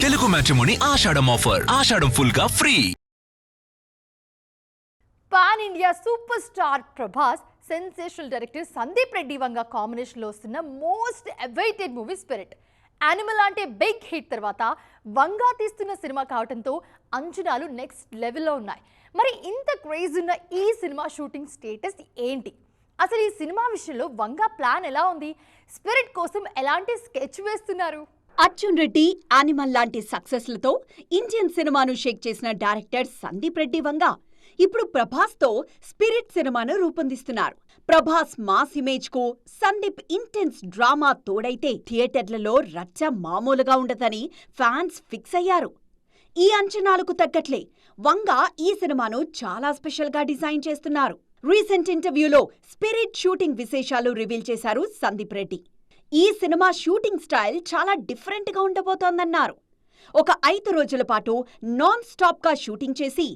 Telugu matrimony ఆషాఢం offer. ఆషాఢం full గా free. Pan India super star Prabhas sensational director Sandeep Reddy Vanga combination లో వస్తున్న most awaited movie spirit. Animal అంటే బిగ్ హిట్ తర్వాత వంగా తీస్తున్న సినిమా కావడంతో అంచనాలు నెక్స్ట్ లెవెల్లో ఉన్నాయి. మరి ఇంత క్రేజ్ ఉన్న ఈ సినిమా షూటింగ్ స్టేటస్ ఏంటి? అసలు ఈ సినిమా విషయంలో వంగా ప్లాన్ ఎలా ఉంది? స్పిరిట్ కోసం ఎలాంటి స్కెచ్ వేస్తున్నారు? అర్జున్ రెడ్డి, యానిమల్ లాంటి సక్సెస్లతో ఇండియన్ సినిమాను షేక్ చేసిన డైరెక్టర్ సందీప్ రెడ్డి వంగ ఇప్పుడు ప్రభాస్తో స్పిరిట్ సినిమాను రూపొందిస్తున్నారు. ప్రభాస్ మాస్ ఇమేజ్ కు సందీప్ ఇంటెన్స్ డ్రామా తోడైతే థియేటర్లలో రచ్చ మామూలుగా ఉండదని ఫ్యాన్స్ ఫిక్స్ అయ్యారు. ఈ అంచనాలకు తగ్గట్లే వంగ ఈ సినిమాను చాలా స్పెషల్ గా డిజైన్ చేస్తున్నారు. రీసెంట్ ఇంటర్వ్యూలో స్పిరిట్ షూటింగ్ విశేషాలు రివీల్ చేశారు సందీప్ రెడ్డి. ఈ సినిమా షూటింగ్ స్టైల్ చాలా డిఫరెంట్ గా ఉండబోతోందన్నారు. ఒక 5 రోజుల పాటు నాన్ స్టాప్ గా షూటింగ్ చేసి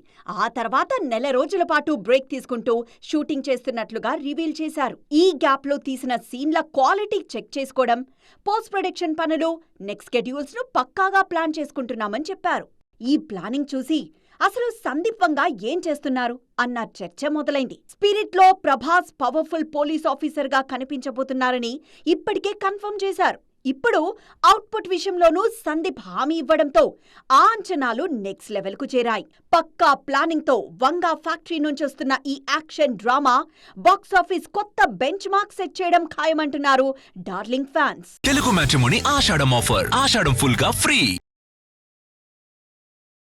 ఆ తర్వాత నెల రోజుల పాటు బ్రేక్ తీసుకుంటూ షూటింగ్ చేస్తున్నట్లుగా రివీల్ చేశారు. ఈ గ్యాప్ లో తీసిన సీన్ల క్వాలిటీ చెక్ చేసుకోవడం, పోస్ట్ ప్రొడక్షన్ పనులు, నెక్స్ట్ షెడ్యూల్స్ ను పక్కాగా ప్లాన్ చేసుకుంటున్నామని చెప్పారు. ఈ ప్లానింగ్ చూసి అసలు సందీప్ వంగ ఏం చేస్తున్నారు అన్న చర్చ మొదలైంది. స్పిరిట్ లో ప్రభాస్ పవర్ఫుల్ పోలీస్ ఆఫీసర్ గా కనిపించబోతున్నారని ఇప్పటికే కన్ఫర్మ్ చేశారు. ఇప్పుడు అవుట్పుట్ విషయంలోనూ సందీప్ హామీ ఇవ్వడంతో ఆ అంచనాలు నెక్స్ట్ లెవెల్ కు చేరాయి. పక్కా ప్లానింగ్ తో వంగా ఫ్యాక్టరీ నుంచి వస్తున్న ఈ యాక్షన్ డ్రామా బాక్సాఫీస్ కొత్త బెంచ్ మార్క్ సెట్ చేయడం ఖాయమంటున్నారు డార్లింగ్ ఫ్యాన్స్. తెలుగు మ్యాట్రిమోనీ ఆషాఢం ఆఫర్. ఆషాఢం ఫుల్ గా ఫ్రీ.